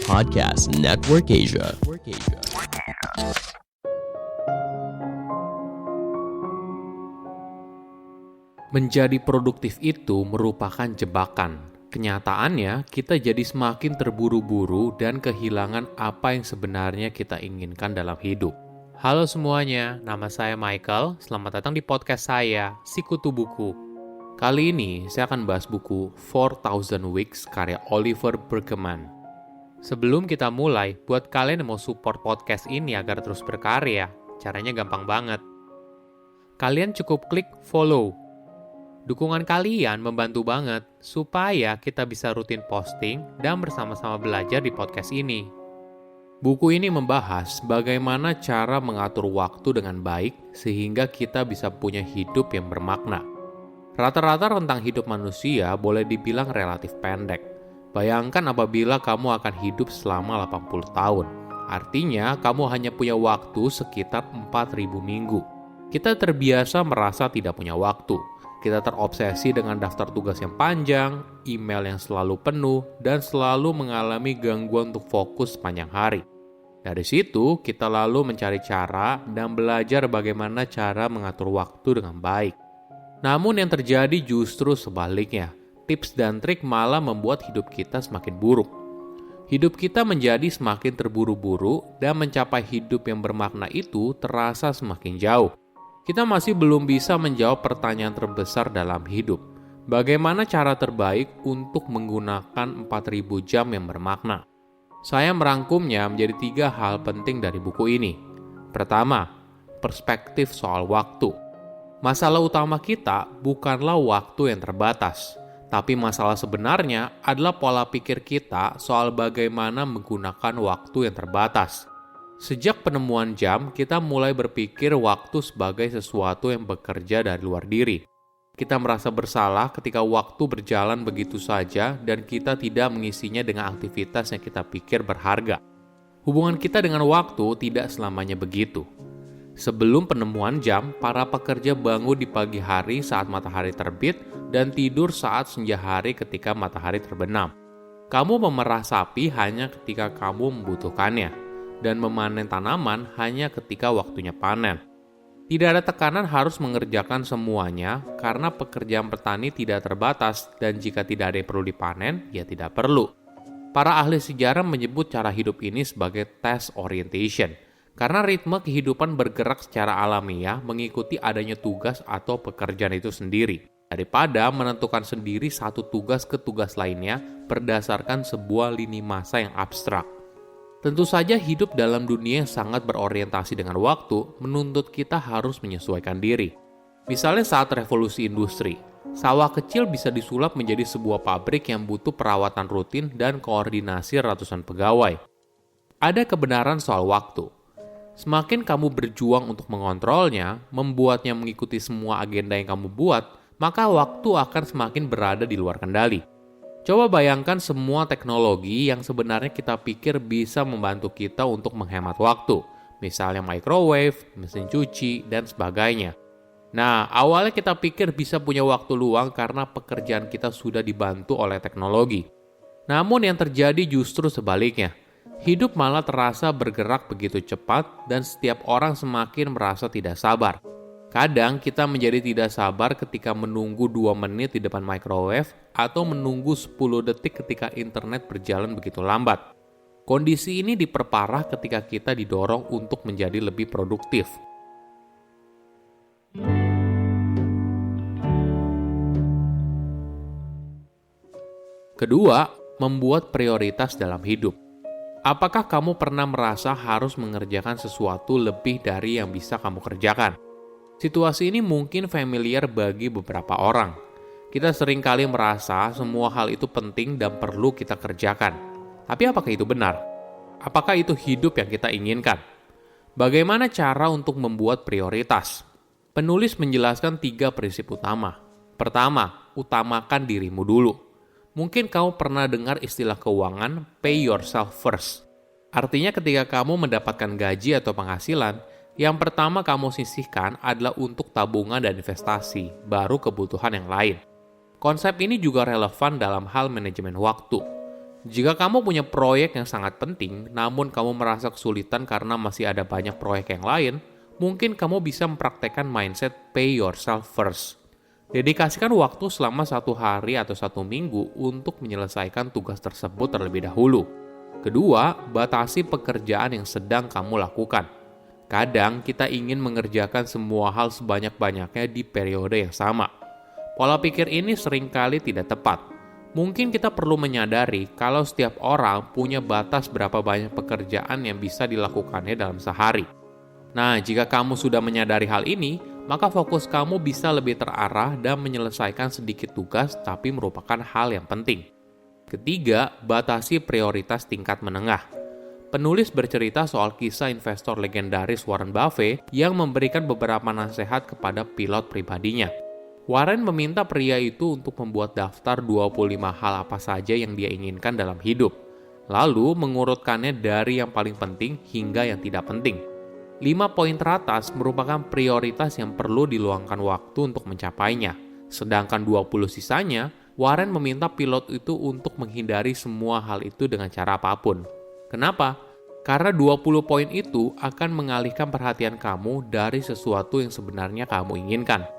Podcast Network Asia. Menjadi produktif itu merupakan jebakan. Kenyataannya, kita jadi semakin terburu-buru dan kehilangan apa yang sebenarnya kita inginkan dalam hidup. Halo semuanya, nama saya Michael. Selamat datang di podcast saya, Sikutu Buku. Kali ini saya akan bahas buku 4,000 Weeks karya Oliver Burkeman. Sebelum kita mulai, buat kalian yang mau support podcast ini agar terus berkarya, caranya gampang banget. Kalian cukup klik follow. Dukungan kalian membantu banget supaya kita bisa rutin posting dan bersama-sama belajar di podcast ini. Buku ini membahas bagaimana cara mengatur waktu dengan baik sehingga kita bisa punya hidup yang bermakna. Rata-rata rentang hidup manusia boleh dibilang relatif pendek. Bayangkan apabila kamu akan hidup selama 80 tahun. Artinya kamu hanya punya waktu sekitar 4.000 minggu. Kita terbiasa merasa tidak punya waktu. Kita terobsesi dengan daftar tugas yang panjang, email yang selalu penuh, dan selalu mengalami gangguan untuk fokus sepanjang hari. Dari situ, kita lalu mencari cara dan belajar bagaimana cara mengatur waktu dengan baik. Namun yang terjadi justru sebaliknya. Tips dan trik malah membuat hidup kita semakin buruk. Hidup kita menjadi semakin terburu-buru dan mencapai hidup yang bermakna itu terasa semakin jauh. Kita masih belum bisa menjawab pertanyaan terbesar dalam hidup. Bagaimana cara terbaik untuk menggunakan 4.000 jam yang bermakna? Saya merangkumnya menjadi 3 hal penting dari buku ini. Pertama, perspektif soal waktu. Masalah utama kita bukanlah waktu yang terbatas, tapi masalah sebenarnya adalah pola pikir kita soal bagaimana menggunakan waktu yang terbatas. Sejak penemuan jam, kita mulai berpikir waktu sebagai sesuatu yang bekerja dari luar diri. Kita merasa bersalah ketika waktu berjalan begitu saja dan kita tidak mengisinya dengan aktivitas yang kita pikir berharga. Hubungan kita dengan waktu tidak selamanya begitu. Sebelum penemuan jam, para pekerja bangun di pagi hari saat matahari terbit dan tidur saat senja hari ketika matahari terbenam. Kamu memerah sapi hanya ketika kamu membutuhkannya. Dan memanen tanaman hanya ketika waktunya panen. Tidak ada tekanan harus mengerjakan semuanya karena pekerjaan petani tidak terbatas dan jika tidak ada yang perlu dipanen, ya tidak perlu. Para ahli sejarah menyebut cara hidup ini sebagai task orientation karena ritme kehidupan bergerak secara alamiah mengikuti adanya tugas atau pekerjaan itu sendiri daripada menentukan sendiri satu tugas ke tugas lainnya berdasarkan sebuah lini masa yang abstrak. Tentu saja hidup dalam dunia yang sangat berorientasi dengan waktu menuntut kita harus menyesuaikan diri. Misalnya saat revolusi industri, sawah kecil bisa disulap menjadi sebuah pabrik yang butuh perawatan rutin dan koordinasi ratusan pegawai. Ada kebenaran soal waktu. Semakin kamu berjuang untuk mengontrolnya, membuatnya mengikuti semua agenda yang kamu buat, maka waktu akan semakin berada di luar kendali. Coba bayangkan semua teknologi yang sebenarnya kita pikir bisa membantu kita untuk menghemat waktu. Misalnya microwave, mesin cuci, dan sebagainya. Nah, awalnya kita pikir bisa punya waktu luang karena pekerjaan kita sudah dibantu oleh teknologi. Namun yang terjadi justru sebaliknya. Hidup malah terasa bergerak begitu cepat dan setiap orang semakin merasa tidak sabar. Kadang kita menjadi tidak sabar ketika menunggu 2 menit di depan microwave atau menunggu 10 detik ketika internet berjalan begitu lambat. Kondisi ini diperparah ketika kita didorong untuk menjadi lebih produktif. Kedua, membuat prioritas dalam hidup. Apakah kamu pernah merasa harus mengerjakan sesuatu lebih dari yang bisa kamu kerjakan? Situasi ini mungkin familiar bagi beberapa orang. Kita seringkali merasa semua hal itu penting dan perlu kita kerjakan. Tapi apakah itu benar? Apakah itu hidup yang kita inginkan? Bagaimana cara untuk membuat prioritas? Penulis menjelaskan 3 prinsip utama. Pertama, utamakan dirimu dulu. Mungkin kamu pernah dengar istilah keuangan pay yourself first. Artinya ketika kamu mendapatkan gaji atau penghasilan, yang pertama kamu sisihkan adalah untuk tabungan dan investasi, baru kebutuhan yang lain. Konsep ini juga relevan dalam hal manajemen waktu. Jika kamu punya proyek yang sangat penting, namun kamu merasa kesulitan karena masih ada banyak proyek yang lain, mungkin kamu bisa mempraktekkan mindset pay yourself first. Dedikasikan waktu selama 1 hari atau 1 minggu untuk menyelesaikan tugas tersebut terlebih dahulu. Kedua, batasi pekerjaan yang sedang kamu lakukan. Kadang kita ingin mengerjakan semua hal sebanyak-banyaknya di periode yang sama. Pola pikir ini seringkali tidak tepat. Mungkin kita perlu menyadari kalau setiap orang punya batas berapa banyak pekerjaan yang bisa dilakukannya dalam sehari. Nah, jika kamu sudah menyadari hal ini, maka fokus kamu bisa lebih terarah dan menyelesaikan sedikit tugas tapi merupakan hal yang penting. Ketiga, batasi prioritas tingkat menengah. Penulis bercerita soal kisah investor legendaris Warren Buffett yang memberikan beberapa nasihat kepada pilot pribadinya. Warren meminta pria itu untuk membuat daftar 25 hal apa saja yang dia inginkan dalam hidup, lalu mengurutkannya dari yang paling penting hingga yang tidak penting. 5 poin teratas merupakan prioritas yang perlu diluangkan waktu untuk mencapainya, sedangkan 20 sisanya, Warren meminta pilot itu untuk menghindari semua hal itu dengan cara apapun. Kenapa? Karena 20 poin itu akan mengalihkan perhatian kamu dari sesuatu yang sebenarnya kamu inginkan.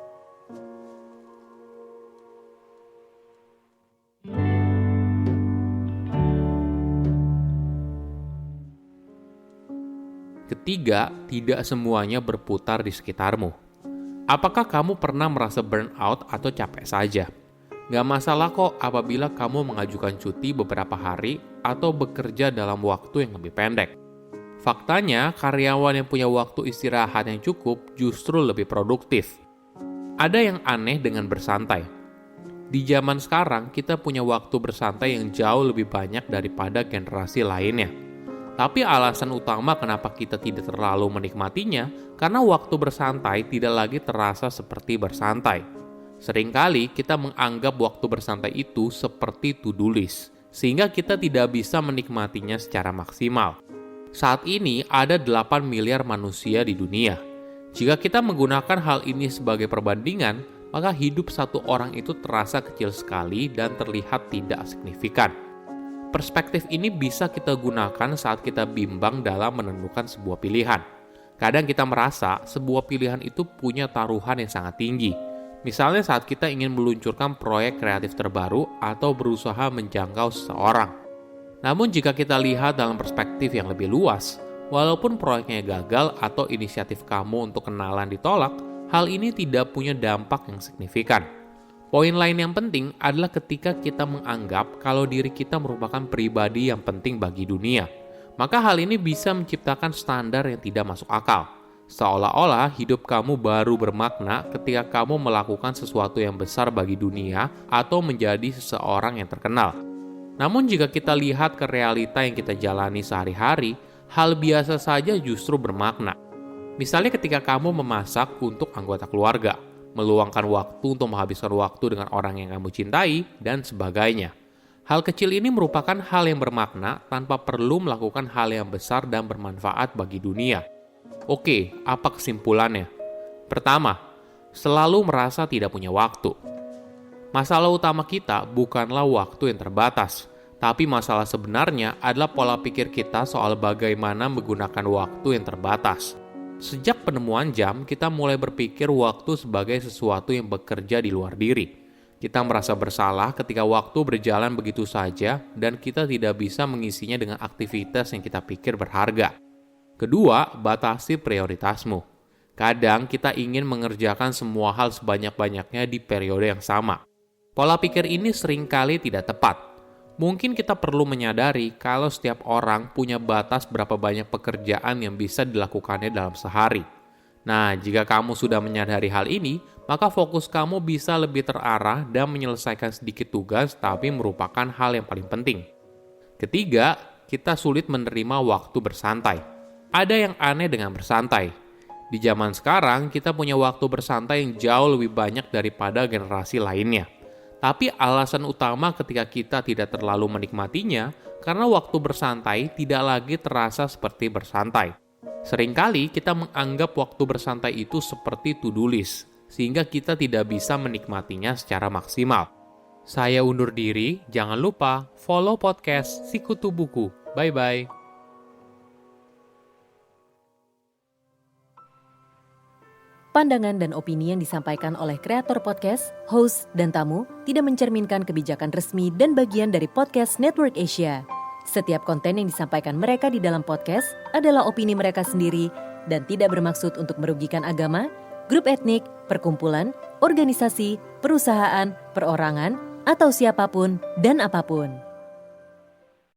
Ketiga, tidak semuanya berputar di sekitarmu. Apakah kamu pernah merasa burnout atau capek saja? Gak masalah kok apabila kamu mengajukan cuti beberapa hari atau bekerja dalam waktu yang lebih pendek. Faktanya, karyawan yang punya waktu istirahat yang cukup justru lebih produktif. Ada yang aneh dengan bersantai. Di zaman sekarang, kita punya waktu bersantai yang jauh lebih banyak daripada generasi lainnya. Tapi alasan utama kenapa kita tidak terlalu menikmatinya, karena waktu bersantai tidak lagi terasa seperti bersantai. Seringkali kita menganggap waktu bersantai itu seperti to-do list, sehingga kita tidak bisa menikmatinya secara maksimal. Saat ini ada 8 miliar manusia di dunia. Jika kita menggunakan hal ini sebagai perbandingan, maka hidup satu orang itu terasa kecil sekali dan terlihat tidak signifikan. Perspektif ini bisa kita gunakan saat kita bimbang dalam menentukan sebuah pilihan. Kadang kita merasa sebuah pilihan itu punya taruhan yang sangat tinggi. Misalnya saat kita ingin meluncurkan proyek kreatif terbaru atau berusaha menjangkau seseorang. Namun jika kita lihat dalam perspektif yang lebih luas, walaupun proyeknya gagal atau inisiatif kamu untuk kenalan ditolak, hal ini tidak punya dampak yang signifikan. Poin lain yang penting adalah ketika kita menganggap kalau diri kita merupakan pribadi yang penting bagi dunia, maka hal ini bisa menciptakan standar yang tidak masuk akal. Seolah-olah hidup kamu baru bermakna ketika kamu melakukan sesuatu yang besar bagi dunia atau menjadi seseorang yang terkenal. Namun jika kita lihat ke realita yang kita jalani sehari-hari, hal biasa saja justru bermakna. Misalnya ketika kamu memasak untuk anggota keluarga, meluangkan waktu untuk menghabiskan waktu dengan orang yang kamu cintai, dan sebagainya. Hal kecil ini merupakan hal yang bermakna tanpa perlu melakukan hal yang besar dan bermanfaat bagi dunia. Oke, apa kesimpulannya? Pertama, selalu merasa tidak punya waktu. Masalah utama kita bukanlah waktu yang terbatas, tapi masalah sebenarnya adalah pola pikir kita soal bagaimana menggunakan waktu yang terbatas. Sejak penemuan jam, kita mulai berpikir waktu sebagai sesuatu yang bekerja di luar diri. Kita merasa bersalah ketika waktu berjalan begitu saja dan kita tidak bisa mengisinya dengan aktivitas yang kita pikir berharga. Kedua, batasi prioritasmu. Kadang kita ingin mengerjakan semua hal sebanyak-banyaknya di periode yang sama. Pola pikir ini seringkali tidak tepat. Mungkin kita perlu menyadari kalau setiap orang punya batas berapa banyak pekerjaan yang bisa dilakukannya dalam sehari. Nah, jika kamu sudah menyadari hal ini, maka fokus kamu bisa lebih terarah dan menyelesaikan sedikit tugas tapi merupakan hal yang paling penting. Ketiga, kita sulit menerima waktu bersantai. Ada yang aneh dengan bersantai. Di zaman sekarang, kita punya waktu bersantai yang jauh lebih banyak daripada generasi lainnya. Tapi alasan utama ketika kita tidak terlalu menikmatinya, karena waktu bersantai tidak lagi terasa seperti bersantai. Seringkali kita menganggap waktu bersantai itu seperti to-do list, sehingga kita tidak bisa menikmatinya secara maksimal. Saya undur diri, jangan lupa follow podcast Sikutu Buku. Bye-bye. Pandangan dan opini yang disampaikan oleh kreator podcast, host, dan tamu tidak mencerminkan kebijakan resmi dan bagian dari podcast Network Asia. Setiap konten yang disampaikan mereka di dalam podcast adalah opini mereka sendiri dan tidak bermaksud untuk merugikan agama, grup etnik, perkumpulan, organisasi, perusahaan, perorangan, atau siapapun dan apapun.